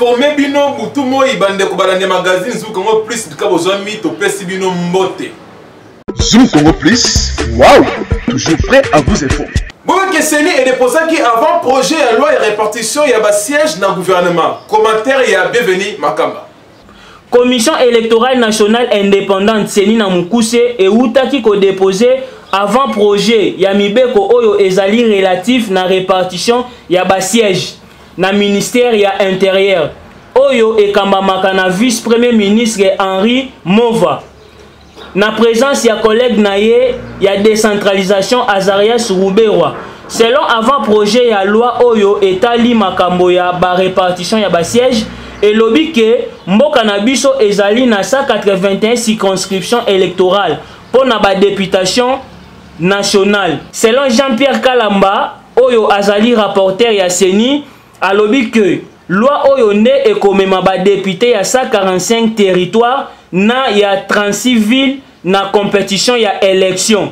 informer bino butu moi bande ko balande magazine Zoom Congo Plus bika bozwami to pesi bino mbote. Zoom Congo Plus, waouh, toujours prêt à vous informer. Bon que Seni est déposé qui avant projet à loi et répartition il y a ba siège dans gouvernement. Commentaire il y a bienvenue Makamba. Commission électorale nationale indépendante Seni na Mukuse et outaki ko déposer avant projet ya mibeko oyo ezali relatif na répartition ya ba siège na ministère ya intérieur oyo ekambamaka na vice premier ministre Henri Mova na présence ya collègue naye ya décentralisation Azarias Rouberwa. Selon avant projet ya loi oyo etali makambo ya ba répartition ya ba siège et lobi ke mboka na biso ezali na 181 circonscriptions électorales pour na ba députation nationale. Selon Jean-Pierre Kalamba oyo azali rapporteur ya Seni alobi que loi oyo ne ekomema ba député ya 145 territoires na ya 36 villes na compétition ya élection.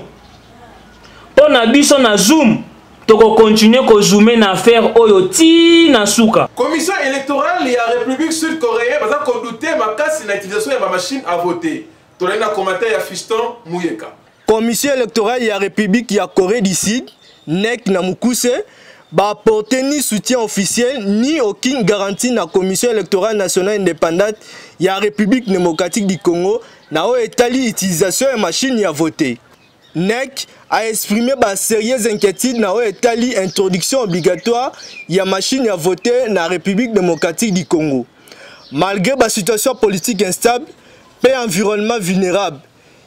Pour na biso na Zoom toko continuer ko zoomer na affaire oyo ti na suka. Commission électorale ya République sud-coréenne baza ko douter makasi na utilisation ya ba machine à voter. Tolai na commentaire ya Fiston Muyeka. Commission électorale ya République ya Corée du Sud, NEC na Mukuse, ba apporter ni soutien officiel ni aucune garantie na Commission électorale nationale indépendante ya République démocratique du Congo na o etali utilisation ya machine ya voter. NEC a exprimé ba sérieuse inquiétude na o etali introduction obligatoire ya machine ya voter na République démocratique du Congo. Malgré ba situation politique instable et environnement vulnérable,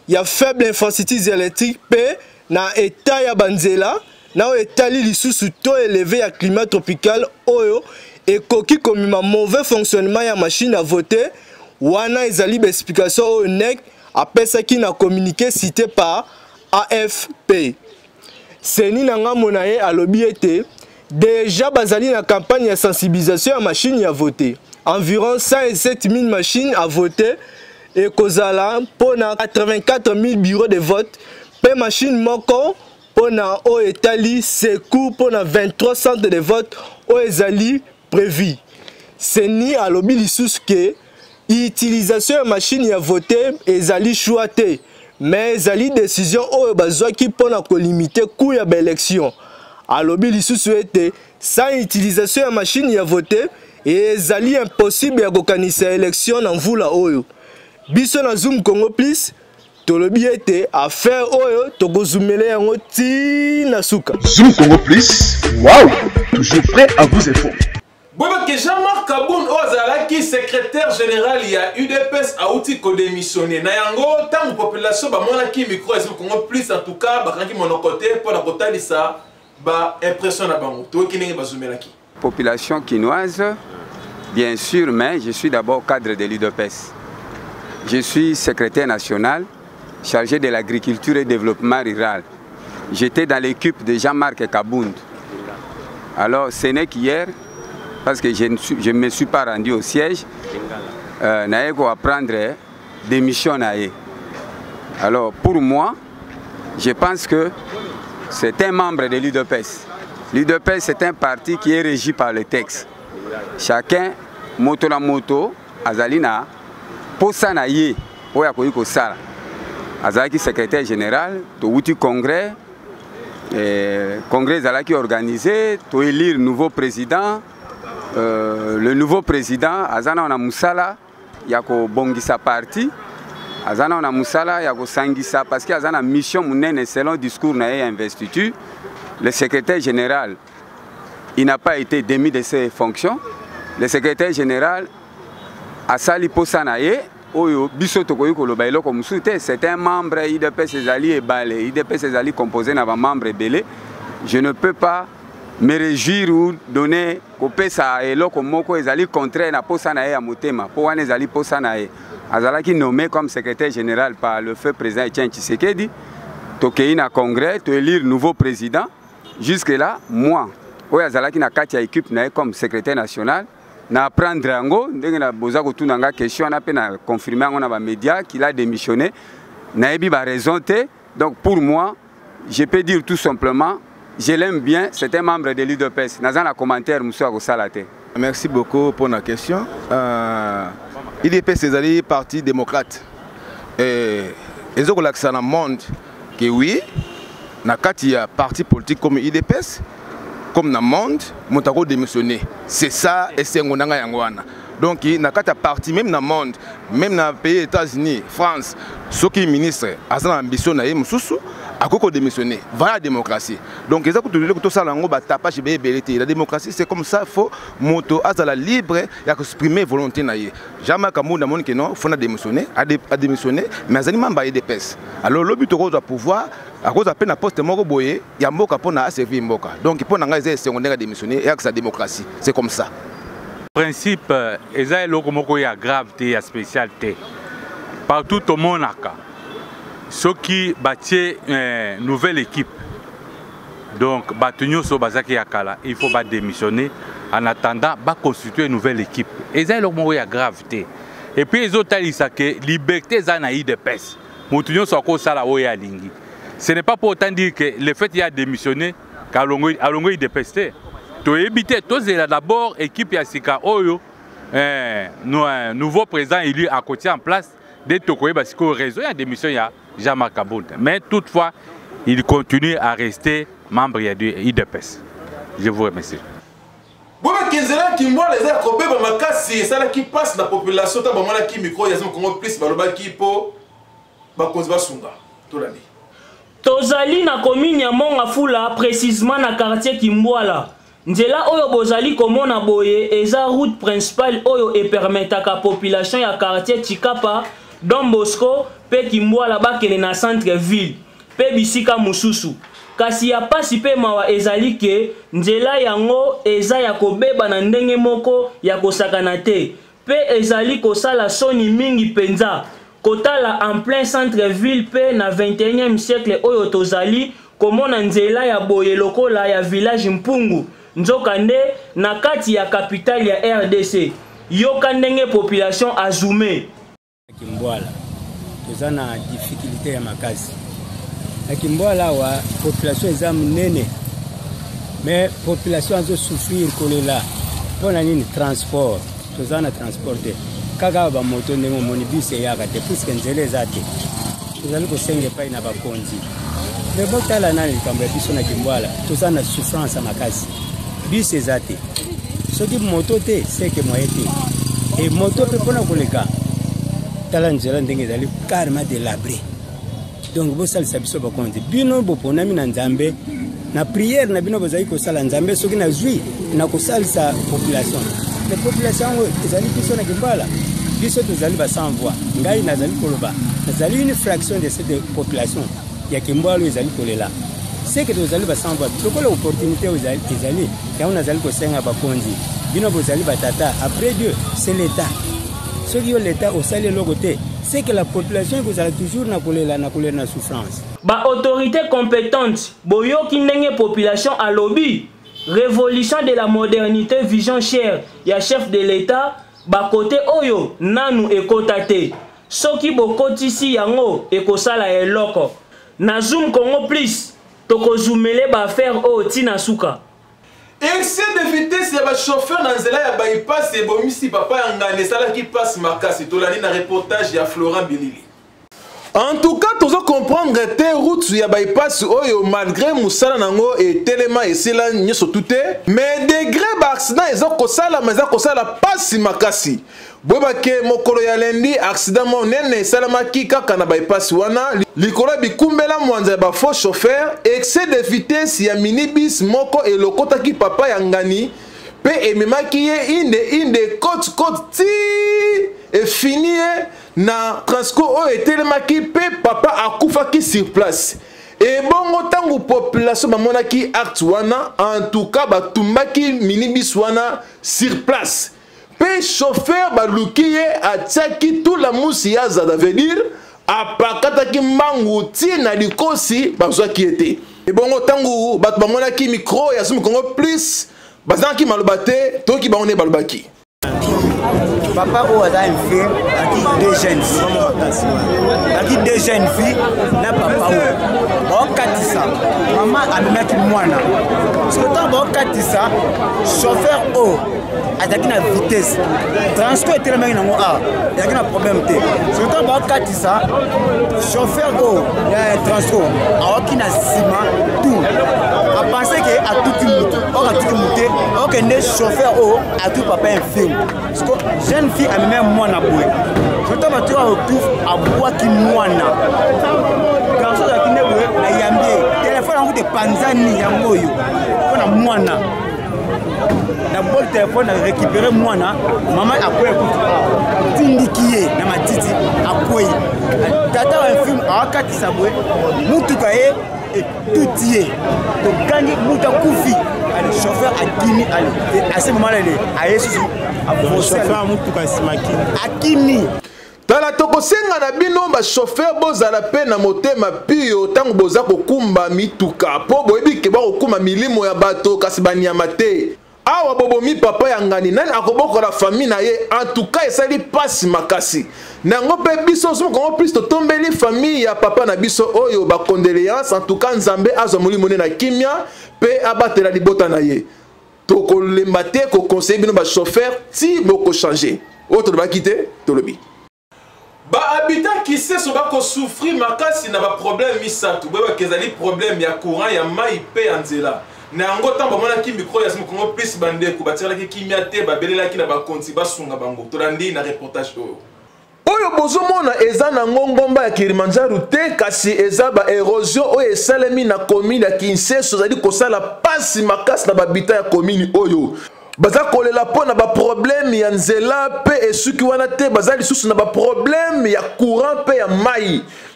il y a faible infrastructure électrique na état ya banzela na etali lisusu to élevé ya climat tropical oyo et koki comme un mauvais fonctionnement ya machine à voter wana ezali explication au NEC après qui na communiqué cité par AFP. Seni nanga monaye alobi ete déjà bazali na campagne de sensibilisation à machine à voter. Environ 107 000 machines à voter et kozala pour 84 000 bureaux de vote pe machine moko pour na o etali secours pour 23 centres de vote o ezali prévu. Seni alobi lisusu ke utilisation de machine à voter ezali choité mais ezali décision o bazwaki pour na ko limiter coût ya élection. Alobi lisusu ete sans utilisation de machine à voter ezali impossible ya kokanisa élection na mvula oyo. Biso na Zoom Congo Plus, tolobi ete affaire oyo tokozumele yango ti na suka. Zoom Congo Plus, waouh, toujours prêt à vous informer. Bon que Jean-Marc Kaboun ozalaki secrétaire général ya UDPS a outi ko démissionner. Na yango tant population ba mona ki micro Zoom Congo Plus en tout cas ba kangi monokoté pour la kotalisa ba impression na bango. To kinenge bazumelaki. Population quinoise, bien sûr, mais je suis d'abord cadre de l'UDPS. Je suis secrétaire national chargé de l'agriculture et développement rural. J'étais dans l'équipe de Jean-Marc Kabound. Alors ce n'est qu'hier, parce que je ne me suis pas rendu au siège, naïe à prendre démission naïe. Alors pour moi, je pense que c'est un membre de l'UDPS. L'UDPS c'est un parti qui est régi par le texte. Chacun, moto la moto, azalina, posa na ye, oya koyi ko sala. Azalaki secrétaire général, to outi congrès, congrès zalaki organisé, to élire nouveau président. Le nouveau président, azana ona musala, yako bongisa parti, azana ona musala, yako sangisa, parce que azana mission munene selon discours na ye investiture. Le secrétaire général, il n'a pas été démis de ses fonctions. Le secrétaire général a sali posanaye, oyo biso tokoyi koloba eloko musute, c'est un membre IDPS ezali ebale, IDPS ezali composé na ba membre belé. Je ne peux pas me réjouir ou donner kopesa eloko moko ezali contraire na posanaye ya motema. Po wana ezali posanaye. Azalaki nommé comme secrétaire général par le feu président Etienne Tshisekedi. Tokei na congrès, to élire nouveau président. Jusque là, moi, oyo azalaki na kati ya équipe na comme secrétaire national. Na apprendre yango ndenge na boza ko tunanga question na pe na confirmer yango na ba médias qu'il a démissionné na ebi ba raison te. Donc pour moi je peux dire tout simplement je l'aime bien, c'est un membre de l'UDPS. Dans un commentaire monsieur ko salate. Merci beaucoup pour la question. IDPS c'est parti démocrate. Et ils ont relaxé dans le monde que oui, il y a parti politique comme IDPS, comme dans le monde, ils ont démissionné. C'est ça et c'est un yangwana. Donc il y a parti même dans le monde, même dans les pays États-Unis, France, ceux qui sont ministres, ils ont ambition à démissionner. Voilà la démocratie. Donc, la démocratie, c'est comme ça, il faut être libre et exprimer volonté. Jamais il faut démissionner, mais il faut IDPS. Alors, le but de pouvoir, à cause de la poste, il y a un servir. Donc, il faut démissionner et la démocratie. C'est comme ça. Le principe, il y a gravité et spécialité. Partout au monde, ceux qui bâtissent une nouvelle équipe, donc il faut démissionner en attendant de constituer une nouvelle équipe. Et ça, il y a gravité. Et puis, ils ont dit que la liberté est un IDPS. Ce n'est pas pour autant dire que le fait qu'il y a démissionné, qu'à l'ongouille IDPS. Tu éviter, d'abord, l'équipe Yassika Oyo, nouveau président élu à côté en place, de Tokoye, parce qu'au réseau, il y a démission, il y a Jean-Marc Kaboun. Mais toutefois, il continue à rester membre de l'IDPS. Je vous remercie. Bon, mais qui moi les a copé ma casse, c'est ça qui passe la population, t'as vraiment qui micro, il y a un plus baloba qui po, bakozba sunga, tout l'année. Tozali na commune ya Mongafula, précisément na quartier Kimboala. Nzela oyo bozali komona boye eza route principale oyo e permetaka population ya quartier Chikapa, Don Bosco, pe Kimboala bakele na centre ville, pe bisika mususu. Kasi ya pasi pe mawa ezali ke nzela yango eza ya kobeba na ndenge moko ya kosakana te. Pe ezali kosala soni mingi penza. Kotala en plein centre ville pe na 21e siècle oyo tozali komona nzela ya boye lokola ya village Mpungu. Nzokande na kati ya capitale ya RDC. Yoka ndenge population azume. Kimboala. Tozana difficulté ya makazi. Na Kimboala wa population eza munene. Mais population azo souffrir kolela. Pona nini transport. Tozana transporter. Kaka ba moto ndenge monibus ya kate puisque nzele zate. Tozali ko senge pa ina ba konzi. Mais botala nani kamba biso na Kimboala. Tozana souffrance ya makazi. Bis ezate. Ce qui moto te, c'est que moi été. Et moto peut pas nous les cas. Talent nzela ndenge ezali carrément délabré. Donc bo sal sabiso ba konzi. Bino bo ponami na nzambe. Na prière na bino bozali ko sala nzambe soki na zui na ko salisa population. La population ezali biso na Kimboala. Biso tozali ba sans voix. Ngai nazali koloba. Nazali une fraction de cette population. Ya Kimboala ezali kolela. C'est que vous allez sans voix. Donc l'opportunité vous allez quand on a allé ko senga ba konzi. Bino vous allez batata. Après Dieu, c'est l'État. Ceux qui ont l'État au salaire le côté, c'est que la population vous allez toujours na kolela souffrance. Ba autorité compétente, boyo ki ndenge population à lobby. Révolution de la modernité vision chère. Ya chef de l'État ba côté oyo nanu ekotate. Soki bokotisi yango ekosala eloko. Na Zoom Congo plus. Tokozumele ba faire o tina suka. Excès de vitesse ya ba chauffeur na nzela ya bypass et bomisi papa yangane sala qui passe makasi tolani na reportage ya Florent Bilili. En tout cas, tu dois comprendre que tes routes ya bypass oyo malgré musala nango et tellement esela nyoso tuté mais degré ba accident ezo kosala mais ezo kosala passe makasi. Bobake mokolo ya lendi accident monene salamaki kaka na bypass wana likolo bikumbela mwanza ba faux chauffeur excès de vitesse ya minibus moko elokotaki papa ya ngani pe ememaki ye inde côte ti et fini na transco o etelemaki pe papa akufaki sur place. Et bongo tangu population bamonaki acte wana en tout cas batumbaki minibus wana sur place. Pe chauffeur balukiye atiaki tout la musi ya za veut dire apakataki mbangu tina likosi bazwaki ete. Et bongo tangu batu bamonaki micro ya Zoom Congo plus bazanaki malobate toki baone balobaki. Papa ou a un fille avec deux jeunes filles. Avec deux jeunes filles, na papa ou. Bon katisa. Maman a mis moi là. Parce que tant bon katisa, chauffeur o. azalaki na vitesse transport etelemaki nango awa ezalaki na problème te surtout bakatisa chauffeur oyo ya transport awaki na nsima tout apense ke atuki mutu oyo atuki mutu okende chauffeur oyo atuki papa infirme parceque jeune fille ameme mwana boye surtout batu ya retour abwaki mwana garçon azalaki nde boye na yambie telefone yango te panzani yango oyo mpona mwana na bol téléphone na récupérer mwana maman akwei kutu tindiki ye na matiti akwei tata wa film awakatisa boye mutuka ye etuti ye tokangi mutu akufi ale chauffeur akimi ale à ce moment là aye susu chauffeur mutuka simakini akimi tala tokosenga na bino ba chauffeur bozala pe na motema pio tango boza kokumba mituka po boyebi ke ba kokumba milimo ya bato kasi banyama te awa bobomi papa ya ngani nani akobokola famille na ye en tout cas esali pasi makasi nango pe biso somo kongo plus totombeli famille ya papa na biso oyo ba condoléance en tout cas nzambe azwa molimo na kimia pe abatela libota na ye tokolemba te ko conseiller bino ba chauffeur ti boko changer autre ba quitter tolobi ba habitant qui sait so ba ko souffrir makasi na ba problème misatu ba kezali problème ya courant ya mai pe anzela na yango tamba mona ki micro ya Congo plus bande ko batira ki kimia te ba belela ki na ba konti ba sunga bango tolandi na reportage oyo bozo mona eza na ngongomba ya Kilimanjaro te kasi eza ba érosion oyo esalemi na commune ya Kinshasa zali kosala pasi makasi na ba habitant ya commune oyo baza kolela po na ba problème ya nzela pe esuki wana te baza lisusu na ba problème ya courant pe ya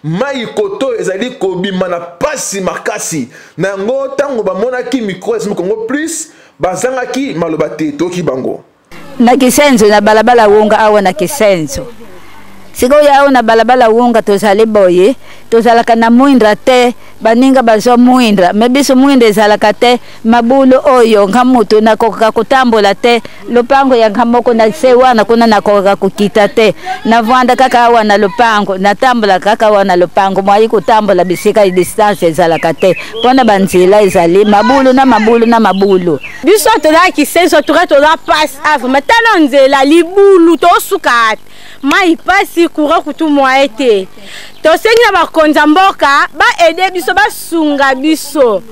mai koto ezali kobima na pasi makasi na yango tango bamonaki micro ya Congo plus bazangaki maloba te toki bango na Kisenzo na balabala wonga awa na Kisenzo siko ya na balabala wonga tozali boye tozalaka na muindra te baninga bazo muindra mebiso muindra ezalaka te mabulu oyo ngamutu nakoka kutambola te lupango ya ngamoko na sewana kuna nakoka kukita te navanda kaka wana lupango natambola kaka wana lupango mwayi kutambola bisika distance ezalaka te pona banzila ezali mabulu na mabulu biso tolaki senso tola pass av matala nzela libulu tosuka mai pasi courant kutu mwa ete tosengi na bakonza mboka ba ede biso basunga biso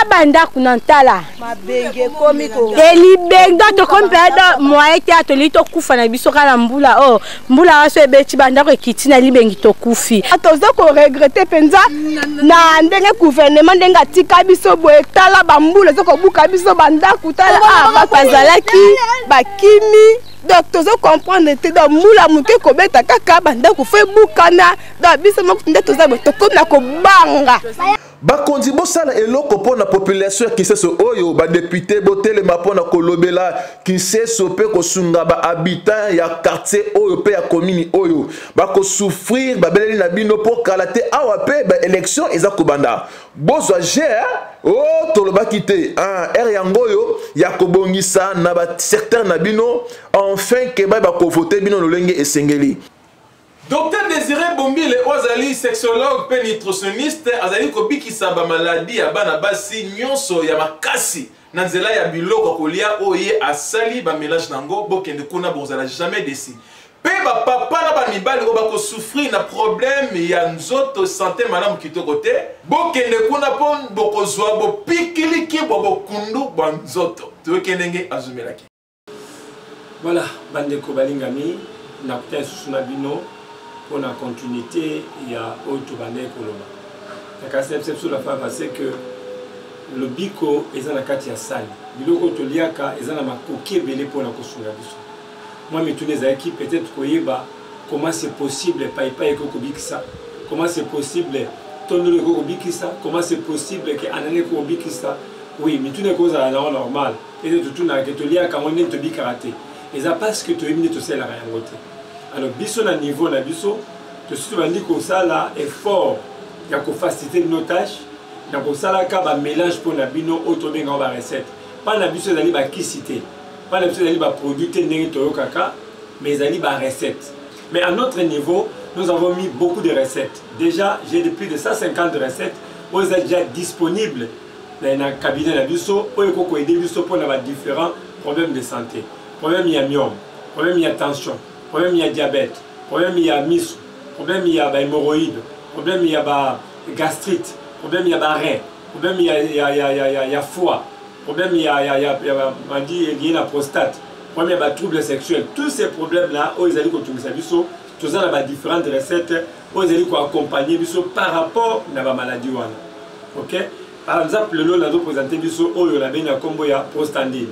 banda kuna ntala mabenge komi ko elibenga to kompeda mwa ete atoli to kufa na biso kala mbula mbula waso ebeti banda ko ekiti na libengi to kufi tozo ko regretter penza na ndenge gouvernement ndenga tika biso boye tala bambula zoko buka biso banda kutala bakazalaki bakimi donc tozo comprendre te do mula muke ko beta kaka banda ko fe bukana do biso mo nde toza bo to kona ko banga bakonzi bosala eloko pona population ya Kinshasa oyo ba député botelema pona kolobela Kinshasa pe kosunga ba habitant ya quartier oyo pe ya commune oyo bako souffrir ba beleli na bino po kala te awa pe ba élection eza kobanda bozwa ger tolobaki te er yango yo ya kobongisa na ba secteur na bino enfin ke ba ko voter bino lolenge esengeli. Docteur Désiré Bombile ozali sexologue pe nutritionniste azali kobikisa ba maladie ya bana basi nyonso ya makasi na nzela ya biloko kolia oye asali ba mélange nango bokende kuna bozala jamais déci pe ba papa na ba mibali ba ko souffrir na problème ya nzoto santé malamu kitoko te bokende kuna pon bokozwa bo pikiliki bo kundu ba nzoto tokendenge azumelaki. Voilà bandeko balingami na kutia susuna bino pour la continuité, il y a autre banné pour le la conception sur la fin parce que le bico est dans la carte ya sali biloko to liaka est dans la makoki belé pour la construire biso moi mais tous les équipes peut-être koyeba comment c'est possible pas ko bikisa comment c'est possible tondo ko bikisa comment c'est possible que anane ko bikisa oui mais tous les causes à la normale et tout na que to liaka on ne te bikaraté et ça parce que tu es to c'est la réalité. Alors, biso na niveau na biso, to surtout bandi ko sala effort ya ko faciliter nos tâches, na ko sala ka ba mélange pour na bino auto benga ba recette. Pas na biso dali ba kisité, pas na biso dali ba produit ndenge to kaka, mais dali ba recette. Mais à notre niveau, nous avons mis beaucoup de recettes. Déjà, j'ai plus de 150 recettes où elles sont déjà disponibles dans le cabinet na biso, où ko aider biso pour na ba différents problème de santé, problème il y a myome, problème il y a tension, problème il y a diabète, problème il y a miso, problème il y a hémorroïde, problème il y a gastrite, problème il y a rein, problème il y a foie, problème il y a lié la prostate, problème il y a troubles sexuels. Tous ces problèmes là, ils allaient continuer biso, tous ça a différentes recettes, ils allaient accompagner biso par rapport à la maladie wana. OK? Par exemple, le lot nous présenté biso oyo la bena combo ya prostandine.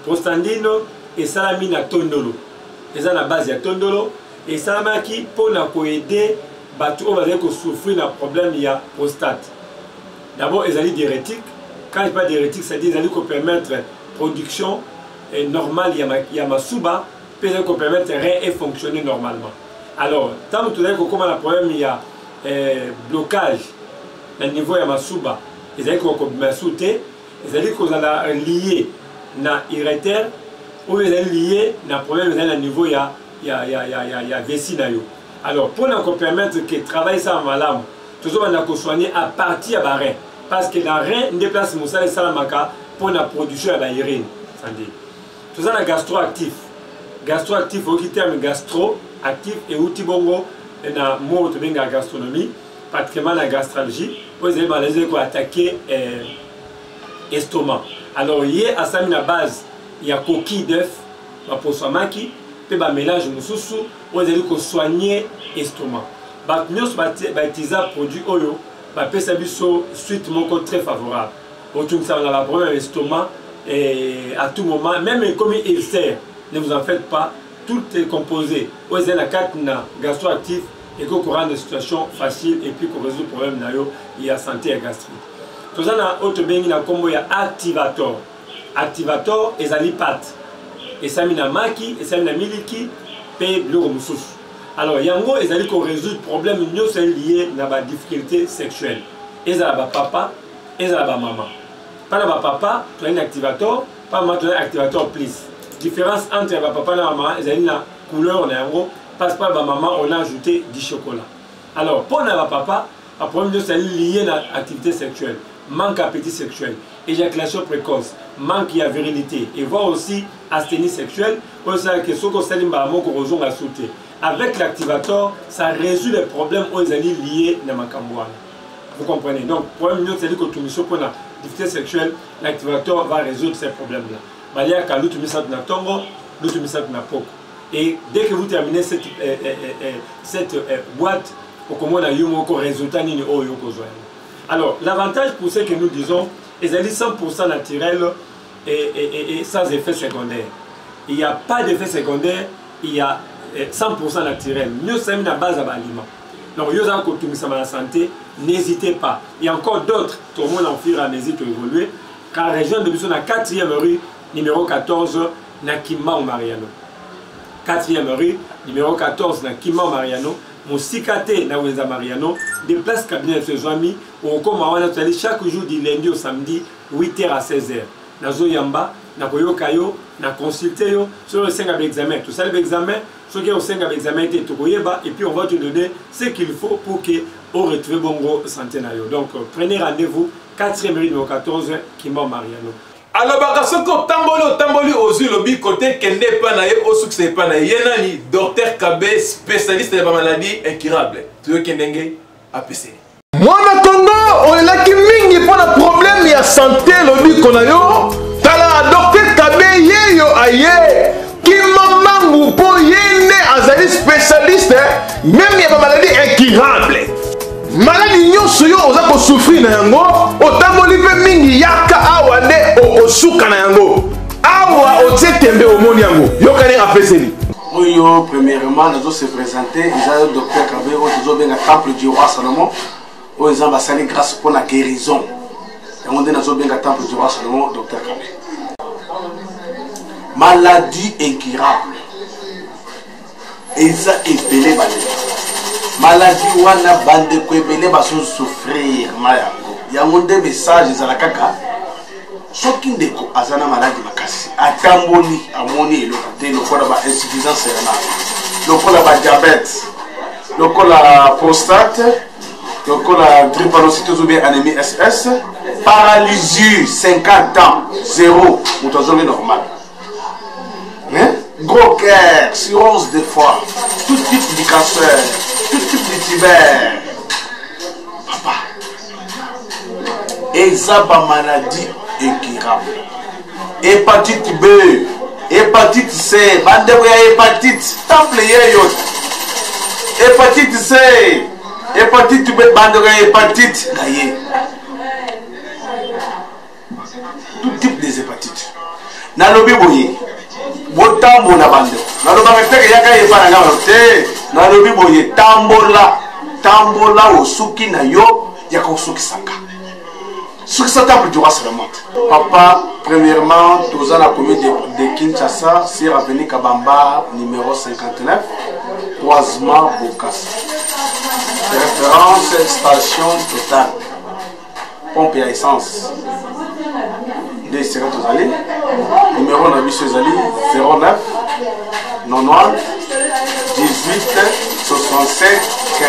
Prostandine et salami na tondolo. Et ça la base ya tondolo et salamaki pour na ko aider batu on va dire que souffrir d'un problème il y a prostate. D'abord ils allaient diurétique. Quand il pas diurétique, ça dit ils allaient ko permettre production normale il y a masuba, puis ils ko permettre rein et fonctionner normalement. Alors, tant que tout d'un coup comme le problème il y a blocage au niveau de masuba. Ils allaient qu'on sauter, ils allaient qu'on a lié na irréter ou ils allaient lié na problème à niveau ya vessie na yo. Alors pour nous permettre que travailler ça en malade, toujours on a qu'on soigner à partir à rein parce que la rein déplace moussa et salamaka pour la production à la urine. Tout ça la gastroactif. Gastroactif au terme gastro actif et outil bongo na mot de la gastronomie. Pratiquement la gastralgie, vous avez maladie qui attaquer l'estomac. Alors, il y a à la base, il y a coquille d'œuf, pour soigner, puis un mélange de sous, vous allez soigner l'estomac. Nous avons baptisé produit Oyo, c'est un suite très favorable. Vous avez un problème l'estomac à tout moment, même comme il sert, ne vous en faites pas, tout est composé. Vous avez la carte gastroactive. Et qu'on rend des situations faciles et puis qu'on résout le problème il y a santé et gastrique. Tout ça, autre bien, il y a comme il y a activator. Activator et zalipat. Et ça, il y a maki, et ça, il y a miliki, et l'ormusous. Alors, il y a un gros, ils allaient qu'on résout le problème lié à la difficulté sexuelle. Et ça, il papa, et ça, maman. Pas la papa, tu as un activator, pas maman, tu as un activator plus. Différence entre papa et maman, ils allaient la couleur, on est en gros. Parce que par maman, on a ajouté du chocolat. Alors, pour notre papa, le problème c'est lié à l'activité sexuelle, manque d'appétit sexuel, éjaculation précoce, manque de virilité, et voir aussi asthénie sexuelle, avec l'activateur, ça résout les problèmes liés à la camboine. Vous comprenez? Donc, le problème c'est que pour la difficulté sexuelle, l'activateur va résoudre ces problèmes-là. Il y a qu'à l'autre mise na tongo, l'autre mise na poko. Et dès que vous terminez cette boîte, vous avez un résultat. Alors, l'avantage pour ce que nous disons, ils allaient 100% naturel et sans effet secondaire. Il n'y a pas d'effet secondaire, il y a 100% naturel. Nous sommes à base à l'aliment. Donc, vous avez la santé, n'hésitez pas. Il y a encore d'autres, tout le monde en fur et à mesure de évoluer. Car la région de Bissau, la 4e rue, numéro 14, na Kimba ou Mariano. 4e rue, numéro 14, na Kimba ou Mariano. Mon Sikate na Wenza Mariano. Des places cabinet de ses amis. Ou encore, chaque jour du lundi au samedi, 8h à 16h. Na Zoyamba, na Koyokayo, na consulter sur le 5 avec examen. Tout ça, l'examen, ce qui est au 5 avec examen, et puis on va te donner ce qu'il faut pour que on retrouve bon gros santé. Donc, prenez rendez-vous, 4e rue numéro 14, Kimba ou Mariano. Alors, bakasoko tamboli ozu lobi côté kende pa na ye o succès pa na ye nani docteur Kabé spécialiste de maladies incurables. Tu veux kendenge APC. Mwana Congo olelaki mingi pour le problème ya santé lobi kona yo tala docteur Kabé yeyo aye ki mamangu po yene azali spécialiste même ya maladies incurables. Maladie nyonso yo oza ko souffrir na yango otamboli pe mingi yaka awa nde osuka na yango awa otie tembe omoni yango yokani apeseli oyo premièrement nazo se présenter déjà docteur Kabé ozo benga temple du roi Salomon oyo nzamba sali grâce pour la guérison yango nde nazo benga temple du roi Salomon docteur Kabé. Maladie incurable eza ebele bale maladie wana bande ko ebele baso souffrir na yango yango nde message ezala kaka soki ndeko azana maladie makasi atamboli amoni eloko te lokola ba insuffisance rénale lokola ba diabète lokola prostate lokola drépanocytose ou bien anémie SS paralysie 50 ans 0 mutazongi normal gros cœur, cirrhose de foie, tout type de cancer, tout type de tuber. Papa, et ça, maladie incurable. Hépatite B, hépatite C, bande de hépatite, temple yéyot. Hépatite C, hépatite B, bande de hépatite, gaillé. Tout type des hépatites. Nalobi boye, botambo na bande. Naloba mepeke yaka yeba na ngalote. Nalobi boye tambola, tambola osuki na yo yaka osuki saka. Sur ce temple du roi Salomon. Papa, premièrement, tous à la commune de Kinshasa, sur avenue Kabamba, numéro 59, croisement Bokas. Référence station Total. Pompe à essence. Des séries tous allés. Numéro Nabissé Zali 09 90 18 67 15.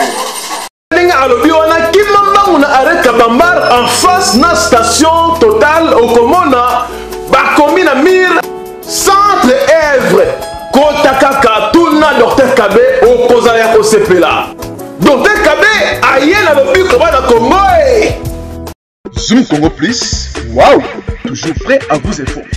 On a arrêté Kabambar en face de la station Total au Komona, Bakomi na Mir, centre Èvre, Kotakaka, Tuna, Dr Kabé, au Kozaya Kosepela. Dr Kabé, aïe na le but comment la Congo. Zoom Congo Plus, waouh, toujours prêt à vous informer.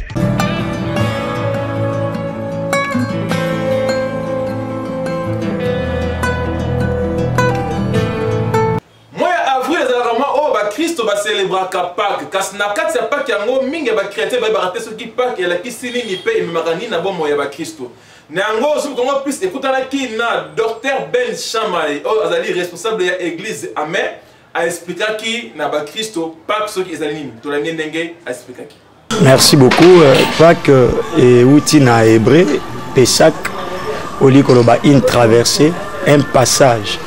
Christo va célébrer Pâques, car na kati ya Pâques yango mingi ba chrétien ba raté ce qui Pâques et la kisili ni pe ememakani na bomo ya ba Christo. Na yango zo Congo Plus ekutana ki na Dr Ben Chamay, azali responsable ya église Amen, a expliquer ki na ba Christo Pâques ce qui ezali nini. To la ndenge a expliquer ki. Merci beaucoup. Pâques et outil na hébreu, Pessah oli koloba une traversée, un passage.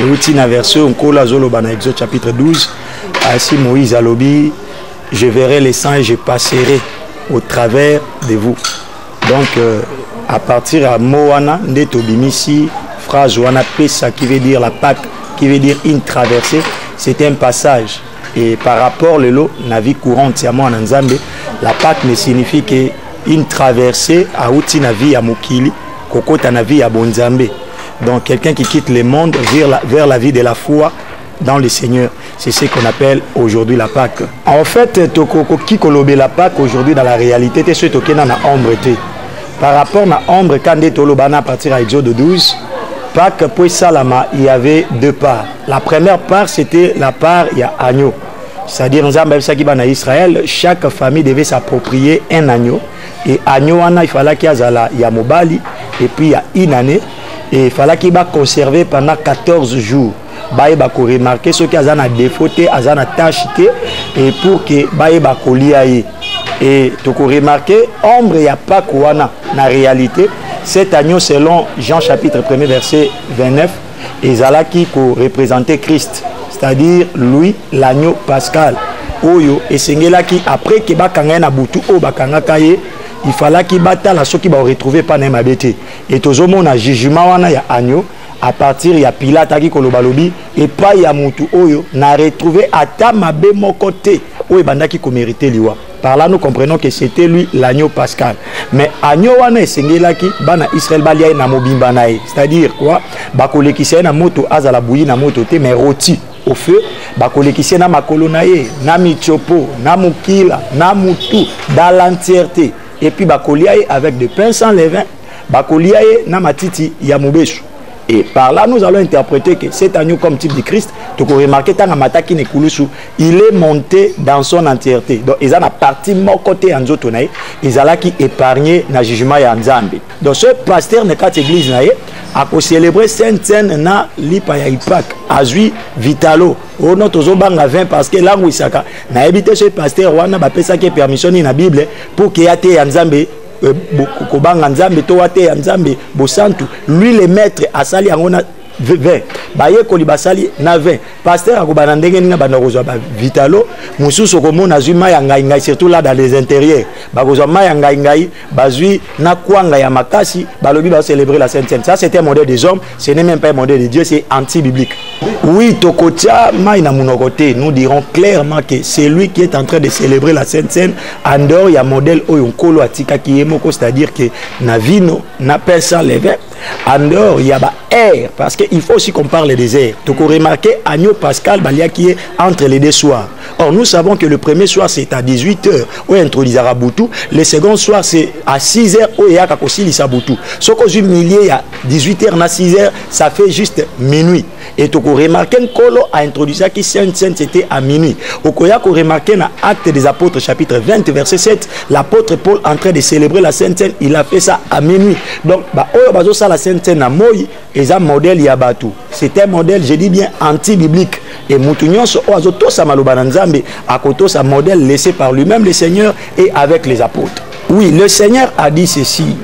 Et outil na verset on kola zoloba na Exode chapitre 12. Ainsi Moïse a lobby, je verrai les sangs et je passerai au travers de vous. Donc à partir à Moana, Ndetobimisi, phrase Wana Pessa qui veut dire la Pâque, qui veut dire une traversée, c'est un passage. Et par rapport le lot, la vie courante, en Nzambe, la Pâque ne signifie qu'une traversée à outi na vie à Mokili, kokota na vie à Bonzambe. Donc quelqu'un qui quitte le monde vers la vie de la foi dans le Seigneur. C'est ce qu'on appelle aujourd'hui la Pâque. En fait, toko kikolobé la Pâque aujourd'hui dans la réalité, c'est ce qui est dans la ombre. Par rapport à la ombre, quand on est tolobana à partir de Exode 12, Pâque pour Salama, il y avait deux parts. La première part, c'était la part, il y a agneau. C'est-à-dire, dans Israël, chaque famille devait s'approprier un agneau. Et agneau, il fallait qu'il y ait Mobali, et puis il y a une année. Et il fallait qu'il soit conservé pendant 14 jours. Baïba ko remarquer ce qui a un défaut, a un tachité et pour que baïba ko liaye. Et tu ko remarquer ombre y a pas quoi na réalité cet agneau selon Jean chapitre 1 verset 29 et zalaki ko représenter Christ, c'est-à-dire lui l'agneau pascal. Oyo et sengela qui après que ba kanga na butu o ba kanga kaye il fallait qu'il batte la ce qui va retrouver pas na bête et tozomo na jugement wana ya agneau. À partir ya Pilate qui kolobalobi et pas ya mutu oyo n'a retrouvé ata mabe mon côté oyo bandaki ko mériter liwa. Par là nous comprenons que c'était lui l'agneau pascal. Mais agneau wana esengelaki bana Israël balia na mobimba nae. C'est-à-dire quoi? Bakolekisa na moto azala bouilli na moto te mais rôti au feu, bakolekisa na makolo nae, na michopo, na mukila, na mutu dans l'entièreté. Et puis bakoliae avec de pain sans levain, bakoliae na matiti ya mobesu. Et par là, nous allons interpréter que cet agneau comme type de Christ, tu peux remarquer il est monté dans son entièreté. Donc, ils ont la partie mon côté en zotonaï, ils ont qui épargné le jugement et Nzambe. Donc, ce pasteur n'est pas l'église, a célébrer Sainte Seine na lipa ya ipak, azui vitalo. On a toujours banga 20 parce que là où il s'aka, n'a évité ce pasteur, on a pas ça qui est permission dans la Bible pour qu'il y ait Nzambe. Lui le maître a sali angona 20 baye koli basali na 20 pasteur akobana ndenge nini banda kozwa ba vitalo mususu komona azwi mai ya ngai surtout là dans les intérieurs bakozwa mai ya ngai bazwi na kwanga ya makasi balobi ba célébrer la Sainte Seine. Ça c'était un modèle des hommes, ce n'est même pas un modèle de Dieu, c'est anti-biblique. Oui, tokotia mai na munokote, nous dirons clairement que c'est lui qui est en train de célébrer la Sainte Seine en dehors il y a modèle oyonkolo atika kiyemoko, c'est-à-dire que na vino na pesa levé en dehors il y a ba air parce qu'il faut aussi qu'on parle des airs. Donc on remarque Agneau Pascal Balia qui est entre les deux soirs. Or nous savons que le premier soir c'est à 18h où introduit Arabutu, le second soir c'est à 6h où il y a Kakosi Lissabutu. Ce qu'on a millier à 18h na 6h, ça fait juste minuit. Et donc on remarque que Kolo a introduit ça qui Sainte Seine c'était à minuit. Au Koya qu'on remarque dans Actes des Apôtres chapitre 20 verset 7, l'apôtre Paul en train de célébrer la Sainte Seine, il a fait ça à minuit. Donc bah bazo ça la Sainte Seine à Moï et ça modèle Yabatu. C'est un modèle, je dis bien anti-biblique. Et Moutounion oazo to sa maloba nzambe à côté sa modèle laissé par lui-même le Seigneur et avec les apôtres. Oui, le Seigneur a dit ceci.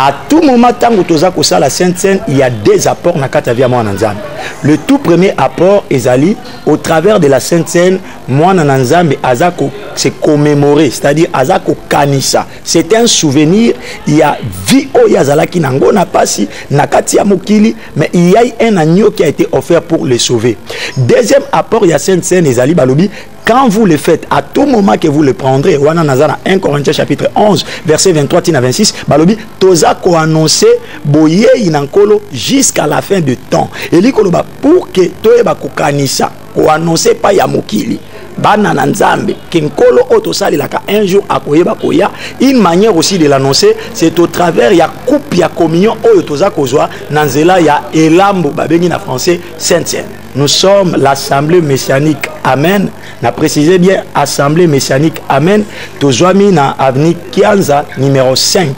À tout moment, tant que la Sainte Seine, il y a des apports dans Katavia Mouananzam. Le tout premier apport, Ezali, au travers de la Sainte Seine, Mouananzam Azako c'est commémoré, c'est-à-dire Azako Kanisa. C'est un souvenir. Il y a Vio Yazalaki Nango n'a pas si Nakatia Mokili, mais il y a un agneau qui a été offert pour les sauver. Deuxième apport, il y a Sainte Seine Ezali Balobi. Quand vous le faites, à tout moment que vous le prendrez, 1 Corinthiens chapitre 11, verset 23 à 26, Balobi, Toza ko annoncé boye inankolo jusqu'à la fin du temps. Et likoloba pour que toyeba ko kanisa ko annoncer pas ya mokili. Bana nanzambe kinkolo otosali laka un jour akoyeba koya. Une manière aussi de l'annoncer, c'est au travers ya coupe ya communion oyo toza kozwa nanzela ya elambo babengi na français Sainte Seine. Nous sommes l'Assemblée messianique. Amen. N'a précisé bien Assemblée messianique. Amen. Tozwami na avenue Kianza numéro 5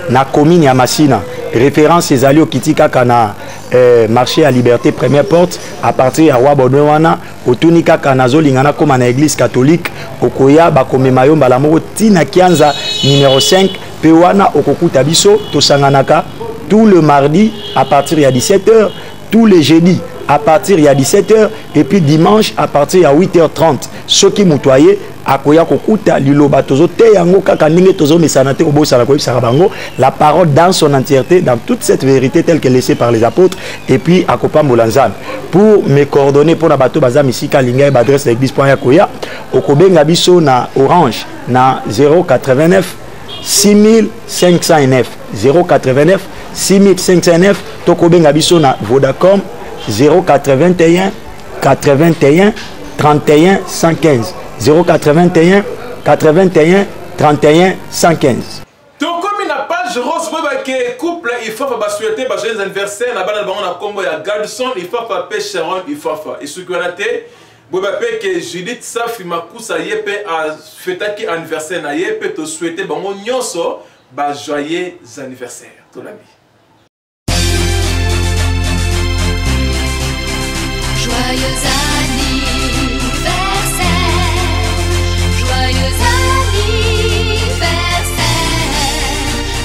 na commune ya Masina. Référence Ezali Okitika kana marché à Liberté première porte à partir ya Wabonwana otunika kana zolingana comme na église catholique okoya bakomema mbala moko tina Kianza numéro 5 pewana okokuta biso tosanganaka tout le mardi à partir ya 17h, tous les jeudis à partir il y a 17h et puis dimanche à partir il y a 8h30. Ce qui moutoye akoya kokuta liloba tozo te yango kaka ninge tozo mesanate obosa la koyisa bango la parole dans son entièreté dans toute cette vérité telle qu'elle est laissée par les apôtres et puis akopa molanzam pour me coordonner pour na bato bazam ici kalinga et adresse l'église.ya koya okobenga biso na Orange na 089 6509 089 6509 tokobenga biso na Vodacom 081 81 31 115 081 81 31 115. Tokomi na page rose que couple il faut pas souhaiter ba joyeux anniversaire na bana bango na kombo ya Gadson il faut pas pêcher Sharon il faut pas et ce que on a été bobape que Judith Safi Makusa yepe a fêter anniversaire na yepe to souhaiter bango nyonso ba joyeux anniversaire tout l'ami. Joyeux anniversaire, joyeux anniversaire,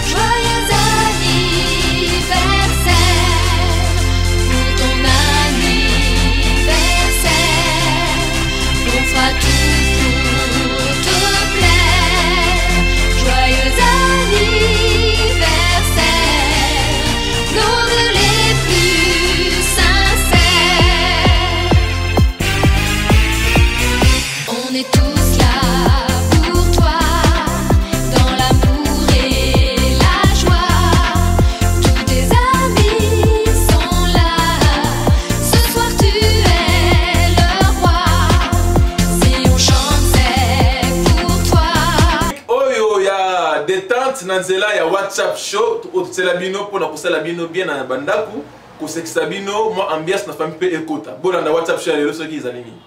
joyeux anniversaire, pour ton anniversaire, qu'on soit tout pour te plaire, joyeux anniversaire, nos vœux les plus sincères. On est tous là pour toi, dans l'amour et la joie. Tous tes amis sont là. Ce soir tu es le roi. Si on chante c'est pour toi. Oyo ya détente nanzela ya WhatsApp show otsela bino pona kosala bino bien na bandaku kosekisa bino moi ambiance na famille pe ekota bola na WhatsApp show ya lelo soki ezali nini.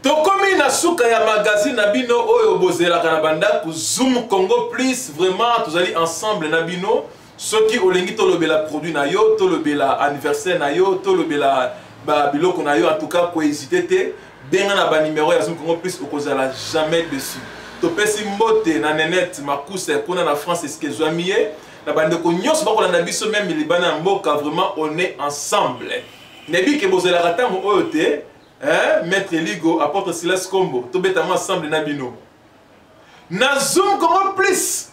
Tokomi na suka ya magazine na bino oyo bozela kanabanda ku Zoom Congo Plus, vraiment tous allez ensemble na bino soki olengi to lobela produit na yo, to lobela anniversaire na yo, to lobela ba biloko na yo, en tout cas ko hésiter te benga na ba numéro ya Zoom Congo Plus okozala jamais dessus. To pesi mbote na Nenette Makousse kuna na France eskezwamie na bande ko nyos ba ko na biso même libana mboka, vraiment on est ensemble. Nebi ke bozela ratango oyo te. Maître Ligo apporte Silas Combo, tout bêtement ensemble Nabino. Na Zoom Congo Plus,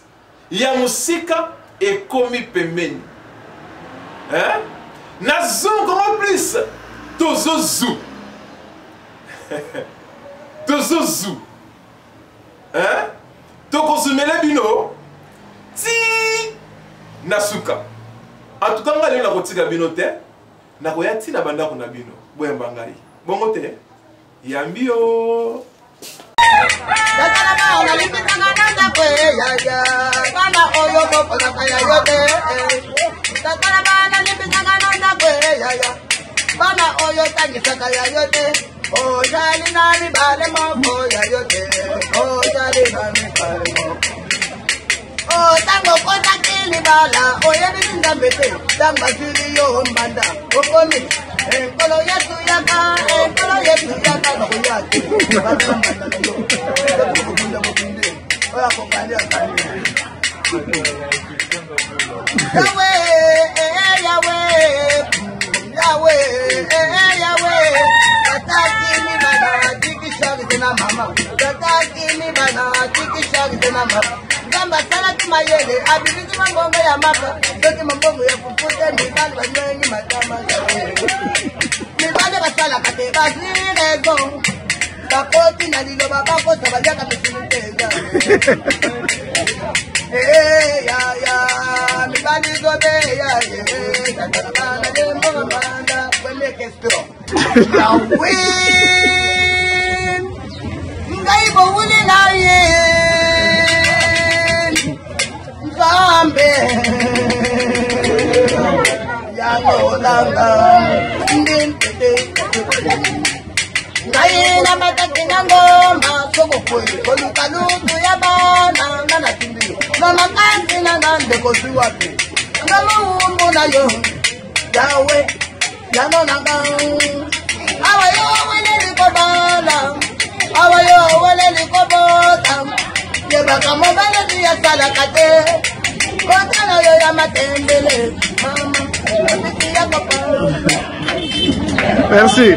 ya musika et komi pembeni. Na Zoom Congo Plus, tozo zou. Tozo zou. Toko zumele bino, ti nasuka. En tout cas, on va kotika bino te, na koyati na banda ko na bino. Boye mbangai. Bongo te, yambio. Oh, tango kota kili bala, oye bizinda mbete, tamba zili yo mbanda, okoni, kolo yetu yaka, kolo yetu yaka, no kuyaki, bata mbanda na yo, kukunda mukinde, oya kukandi akandi. Yahweh, kataki ni bana, tikishari tena mama, kataki ni bana, tikishari tena mama. Gamba sala tumayele, abibiti mambongo ya mapa, soki mambongo ya kuputa, nibali banyengi matama zawe. Nibali basala kate basirego, bakoti na lilo babako sabaliaka mesinuteza. Nibali gobe ya, tatarabana lembo manda, kwele kestro. Yahweh, ngaibo wuli na ye. Zambe Yango langa Ndintete Ngaina matakina ngoma Soko kwe Koluka lutu ya bana Nana tindi Mama kanti na nande kosuwapi Ngama umbu na yo Yawe Yano nanga Awa yo wele likobala Awa yo wele likobala Yebaka mobile diya salakate Kotana yo ya matembele Mama, ya papa. Merci.